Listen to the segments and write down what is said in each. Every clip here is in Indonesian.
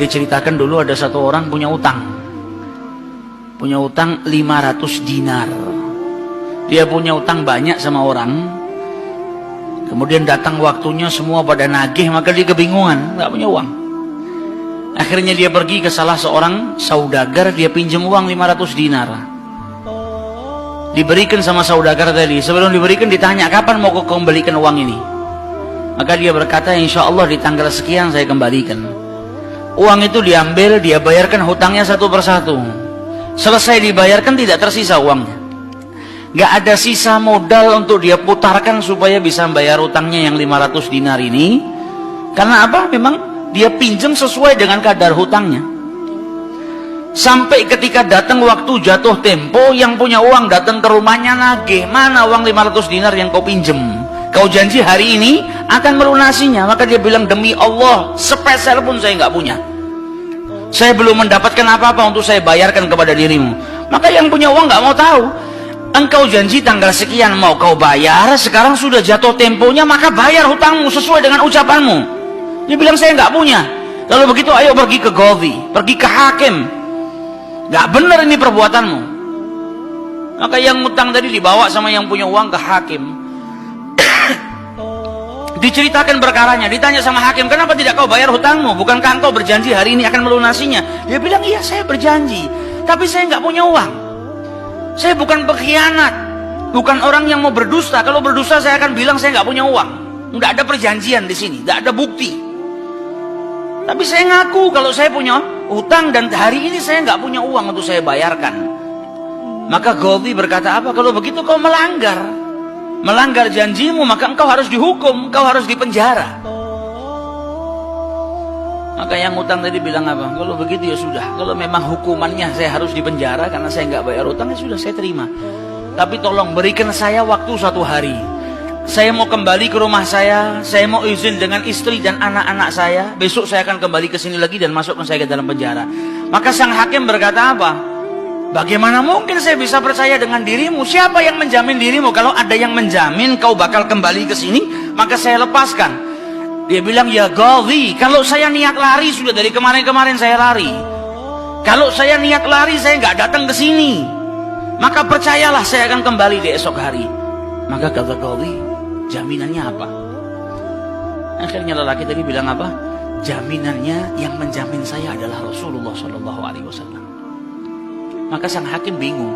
Dia ceritakan dulu ada satu orang punya utang 500 dinar. Dia punya utang banyak sama orang. Kemudian datang waktunya semua pada nagih, maka dia kebingungan, nggak punya uang. Akhirnya dia pergi ke salah seorang saudagar, dia pinjam uang 500 dinar. Diberikan sama saudagar tadi. Sebelum diberikan ditanya, kapan mau kau kembalikan uang ini? Maka dia berkata, insya Allah di tanggal sekian saya kembalikan. Uang itu diambil, dia bayarkan hutangnya satu persatu. Selesai dibayarkan tidak tersisa uangnya. Gak ada sisa modal untuk dia putarkan supaya bisa bayar utangnya yang 500 dinar ini. Karena apa? Memang dia pinjam sesuai dengan kadar hutangnya. Sampai ketika datang waktu jatuh tempo, yang punya uang datang ke rumahnya nagih, mana uang 500 dinar yang kau pinjam? Kau janji hari ini akan melunasinya. Maka dia bilang, demi Allah sepeser pun saya nggak punya. Saya belum mendapatkan apa-apa untuk saya bayarkan kepada dirimu. Maka yang punya uang nggak mau tahu. Engkau janji tanggal sekian mau kau bayar, sekarang sudah jatuh temponya, maka bayar hutangmu sesuai dengan ucapanmu. Dia bilang, saya nggak punya. Kalau begitu ayo pergi ke Qadhi, pergi ke hakim. Nggak benar ini perbuatanmu. Maka yang utang tadi dibawa sama yang punya uang ke hakim. Diceritakan perkaranya, ditanya sama hakim, kenapa tidak kau bayar hutangmu? Bukankah engkau berjanji hari ini akan melunasinya? Dia bilang, iya saya berjanji, tapi saya nggak punya uang. Saya bukan pengkhianat, bukan orang yang mau berdusta. Kalau berdusta saya akan bilang saya nggak punya uang. Nggak ada perjanjian di sini, nggak ada bukti. Tapi saya ngaku kalau saya punya hutang dan hari ini saya nggak punya uang untuk saya bayarkan. Maka Qadhi berkata, apa? Kalau begitu kau melanggar janjimu, maka engkau harus dihukum, engkau harus dipenjara. Maka yang utang tadi bilang apa? Kalau begitu ya sudah, kalau memang hukumannya saya harus dipenjara karena saya nggak bayar utang, ya sudah saya terima. Tapi tolong berikan saya waktu 1 hari. Saya mau kembali ke rumah saya mau izin dengan istri dan anak-anak saya. Besok saya akan kembali ke sini lagi dan masukkan saya ke dalam penjara. Maka sang hakim berkata apa? Bagaimana mungkin saya bisa percaya dengan dirimu? Siapa yang menjamin dirimu? Kalau ada yang menjamin kau bakal kembali ke sini, maka saya lepaskan. Dia bilang, ya Qadhi, kalau saya niat lari sudah dari kemarin-kemarin saya lari. Kalau saya niat lari saya nggak datang ke sini. Maka percayalah saya akan kembali di esok hari. Maka kata Qadhi, jaminannya apa? Akhirnya lelaki tadi bilang apa? Jaminannya yang menjamin saya adalah Rasulullah SAW. Maka sang hakim bingung.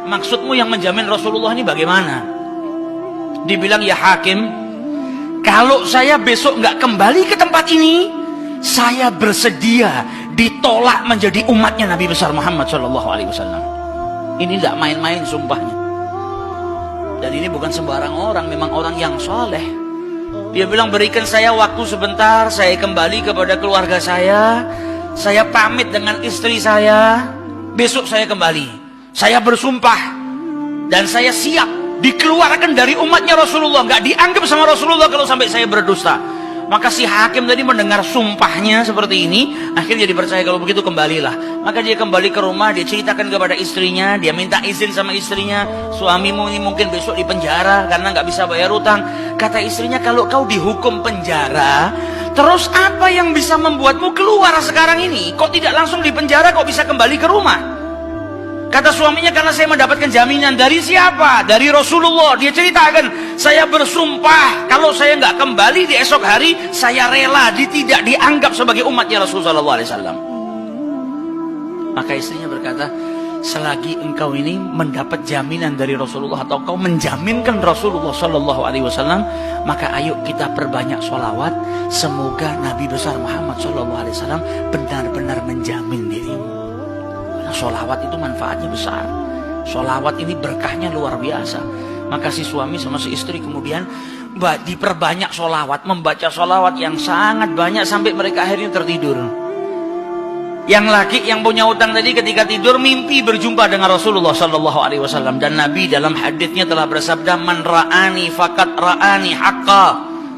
Maksudmu yang menjamin Rasulullah ini bagaimana? Dibilang, ya hakim, kalau saya besok nggak kembali ke tempat ini, saya bersedia ditolak menjadi umatnya Nabi besar Muhammad SAW. Ini tidak main-main sumpahnya. Dan ini bukan sembarang orang, memang orang yang soleh. Dia bilang, berikan saya waktu sebentar, saya kembali kepada keluarga saya pamit dengan istri saya, besok saya kembali. Saya bersumpah dan saya siap dikeluarkan dari umatnya Rasulullah, nggak dianggap sama Rasulullah kalau sampai saya berdusta. Maka si hakim tadi mendengar sumpahnya seperti ini, akhirnya dipercaya. Kalau begitu kembalilah. Maka dia kembali ke rumah, dia ceritakan kepada istrinya, dia minta izin sama istrinya, suamimu ini mungkin besok di penjara karena nggak bisa bayar utang. Kata istrinya, kalau kau dihukum penjara, terus apa yang bisa membuatmu keluar sekarang ini? Kok tidak langsung di penjara, kok bisa kembali ke rumah? Kata suaminya, karena saya mendapatkan jaminan. Dari siapa? Dari Rasulullah. Dia ceritakan, saya bersumpah kalau saya nggak kembali di esok hari, saya rela tidak dianggap sebagai umatnya Rasulullah SAW. Maka istrinya berkata, selagi engkau ini mendapat jaminan dari Rasulullah atau kau menjaminkan Rasulullah SAW, maka ayo kita perbanyak sholawat. Semoga Nabi besar Muhammad SAW benar-benar menjamin dirimu. Sholawat itu manfaatnya besar. Sholawat ini berkahnya luar biasa. Maka si suami sama si istri kemudian diperbanyak sholawat, membaca sholawat yang sangat banyak sampai mereka akhirnya tertidur. Yang laki yang punya utang tadi ketika tidur mimpi berjumpa dengan Rasulullah SAW. Dan Nabi dalam haditsnya telah bersabda, man ra'ani faqad ra'ani haqqa.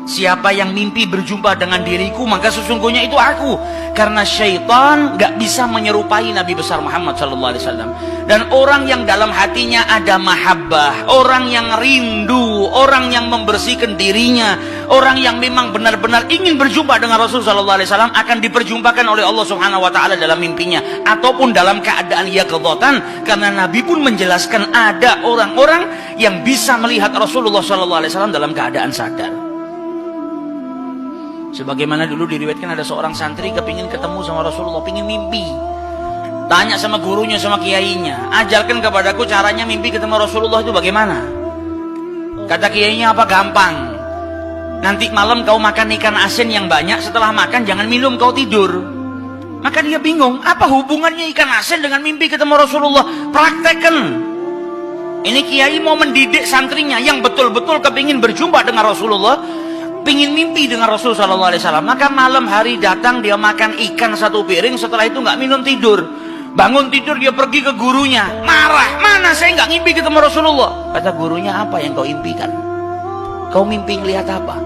Siapa yang mimpi berjumpa dengan diriku, maka sesungguhnya itu aku. Karena syaitan gak bisa menyerupai Nabi besar Muhammad SAW. Dan orang yang dalam hatinya ada mahabbah, orang yang rindu, orang yang membersihkan dirinya, orang yang memang benar-benar ingin berjumpa dengan Rasul SAW, akan diperjumpakan oleh Allah Subhanahu Wa Taala dalam mimpinya ataupun dalam keadaan yaqdzatan. Karena Nabi pun menjelaskan ada orang-orang yang bisa melihat Rasulullah SAW dalam keadaan sadar. Sebagaimana dulu diriwayatkan ada seorang santri kepingin ketemu sama Rasulullah, pingin mimpi. Tanya sama gurunya, sama kiainya, ajarkan kepadaku caranya mimpi ketemu Rasulullah itu bagaimana. Kata kiainya, apa? Gampang. Nanti malam kau makan ikan asin yang banyak, setelah makan jangan minum, kau tidur. Maka dia bingung, apa hubungannya ikan asin dengan mimpi ketemu Rasulullah? Praktekkan. Ini kiai mau mendidik santrinya yang betul-betul kepingin berjumpa dengan Rasulullah, pingin mimpi dengan Rasul SAW. Maka malam hari datang, dia makan ikan satu piring, setelah itu nggak minum, tidur. Bangun tidur, dia pergi ke gurunya, marah, mana saya nggak mimpi ketemu Rasulullah. Kata gurunya, apa yang kau impikan? Kau mimpi ngelihat apa?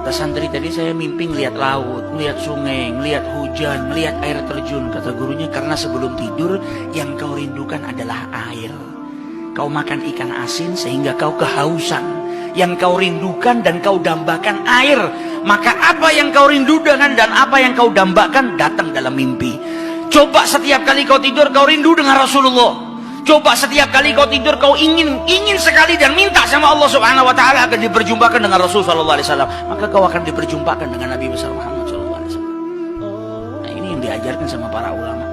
Kata santri tadi, saya mimpi ngelihat laut, ngelihat sungai, ngelihat hujan, ngelihat air terjun. Kata gurunya, karena sebelum tidur yang kau rindukan adalah air. Kau makan ikan asin sehingga kau kehausan. Yang kau rindukan dan kau dambakan air. Maka apa yang kau rindukan dan apa yang kau dambakan datang dalam mimpi. Coba setiap kali kau tidur kau rindu dengan Rasulullah. Coba setiap kali kau tidur kau ingin sekali dan minta sama Allah Subhanahu Wa Taala akan diperjumpakan dengan Rasul Sallallahu Alaihi Wasallam. Maka kau akan diperjumpakan dengan Nabi besar Muhammad Sallallahu Alaihi Wasallam. Nah, ini yang diajarkan sama para ulama.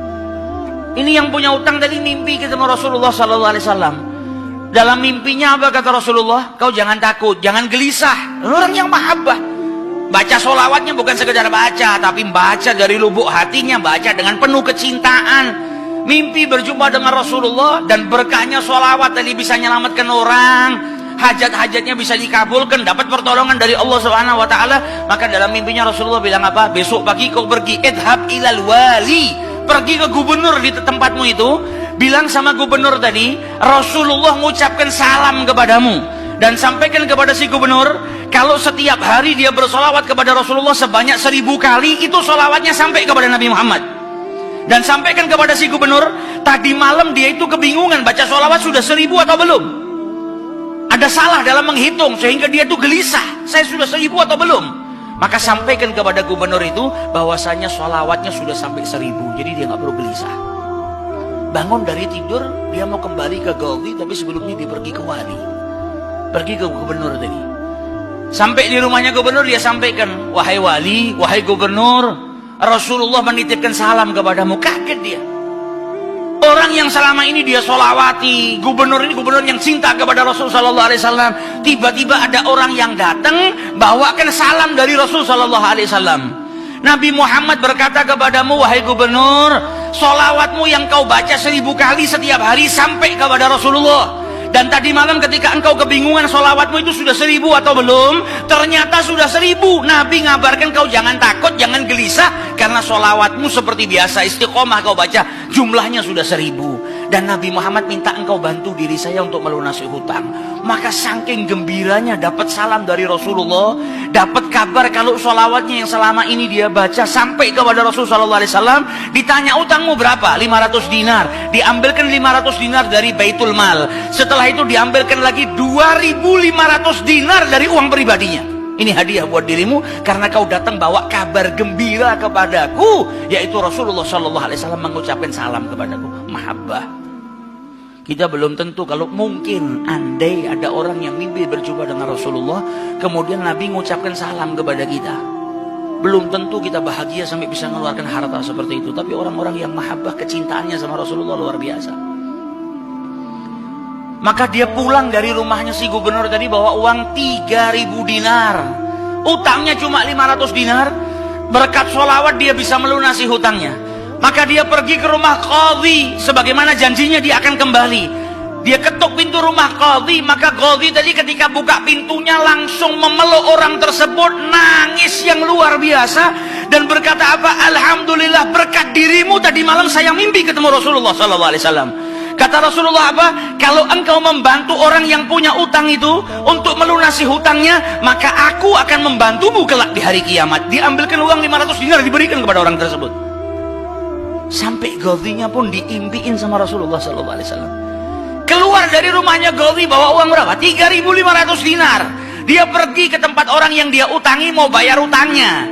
Ini yang punya utang tadi mimpi ketemu Rasulullah Sallallahu Alaihi Wasallam. Dalam mimpinya apa kata Rasulullah? Kau jangan takut, jangan gelisah. Orang yang mahabbah. Baca solawatnya bukan sekedar baca, tapi baca dari lubuk hatinya, baca dengan penuh kecintaan. Mimpi berjumpa dengan Rasulullah dan berkahnya solawat tadi bisa menyelamatkan orang. Hajat-hajatnya bisa dikabulkan, dapat pertolongan dari Allah Subhanahu Wa Taala. Maka dalam mimpinya Rasulullah bilang apa? Besok pagi kau pergi, idhab ilal wali, pergi ke gubernur di tempatmu itu. Bilang sama gubernur tadi, Rasulullah mengucapkan salam kepadamu. Dan sampaikan kepada si gubernur, kalau setiap hari dia bersolawat kepada Rasulullah sebanyak 1000 kali, itu solawatnya sampai kepada Nabi Muhammad. Dan sampaikan kepada si gubernur, tadi malam dia itu kebingungan, baca solawat sudah 1000 atau belum. Ada salah dalam menghitung, sehingga dia itu gelisah, saya sudah 1000 atau belum. Maka sampaikan kepada gubernur itu, bahwasanya solawatnya sudah sampai 1000, jadi dia nggak perlu gelisah. Bangun dari tidur, dia mau kembali ke Ghazi, tapi sebelumnya dia pergi ke wali. Pergi ke gubernur tadi. Sampai di rumahnya gubernur, dia sampaikan, wahai wali, wahai gubernur, Rasulullah menitipkan salam kepadamu. Kaget dia. Orang yang selama ini dia solawati, gubernur ini gubernur yang cinta kepada Rasul Sallallahu Alaihi Wasallam. Tiba-tiba ada orang yang datang, bawakan salam dari Rasul Sallallahu Alaihi Wasallam. Nabi Muhammad berkata kepadamu, wahai gubernur, solawatmu yang kau baca 1000 kali setiap hari sampai kepada Rasulullah. Dan tadi malam ketika engkau kebingungan solawatmu itu sudah 1000 atau belum, ternyata sudah 1000. Nabi ngabarkan kau jangan takut, jangan gelisah, karena solawatmu seperti biasa, istiqomah kau baca, jumlahnya sudah 1000. Dan Nabi Muhammad minta engkau bantu diri saya untuk melunasi hutang. Maka saking gembiranya dapat salam dari Rasulullah, dapat kabar kalau solawatnya yang selama ini dia baca sampai kepada Rasul Sallallahu Alaihi Wasallam. Ditanya utangmu berapa? 500 dinar. Diambilkan 500 dinar dari Baitul Mal. Setelah itu diambilkan lagi 2500 dinar dari uang pribadinya. Ini hadiah buat dirimu karena kau datang bawa kabar gembira kepadaku, yaitu Rasulullah Sallallahu Alaihi Wasallam mengucapkan salam kepadaku. Mahabbah. Kita belum tentu, kalau mungkin andai ada orang yang mimpi berjumpa dengan Rasulullah, kemudian Nabi mengucapkan salam kepada kita, belum tentu kita bahagia sampai bisa mengeluarkan harta seperti itu. Tapi orang-orang yang mahabbah, kecintaannya sama Rasulullah luar biasa. Maka dia pulang dari rumahnya si gubernur tadi bawa uang 3000 dinar. Utangnya cuma 500 dinar. Berkat sholawat dia bisa melunasi hutangnya. Maka dia pergi ke rumah qadhi, sebagaimana janjinya dia akan kembali. Dia ketuk pintu rumah qadhi, maka qadhi tadi ketika buka pintunya langsung memeluk orang tersebut, nangis yang luar biasa dan berkata apa? Alhamdulillah, berkat dirimu tadi malam saya mimpi ketemu Rasulullah SAW. Kata Kata Rasulullah apa? Kalau engkau membantu orang yang punya utang itu untuk melunasi hutangnya, maka aku akan membantumu kelak di hari kiamat. Diambilkan uang 500 dinar, diberikan kepada orang tersebut. Sampai Ghadhinya pun diimpiin sama Rasulullah SAW. Keluar dari rumahnya Ghadhi bawa uang berapa? 3.500 dinar. Dia pergi ke tempat orang yang dia utangi mau bayar utangnya.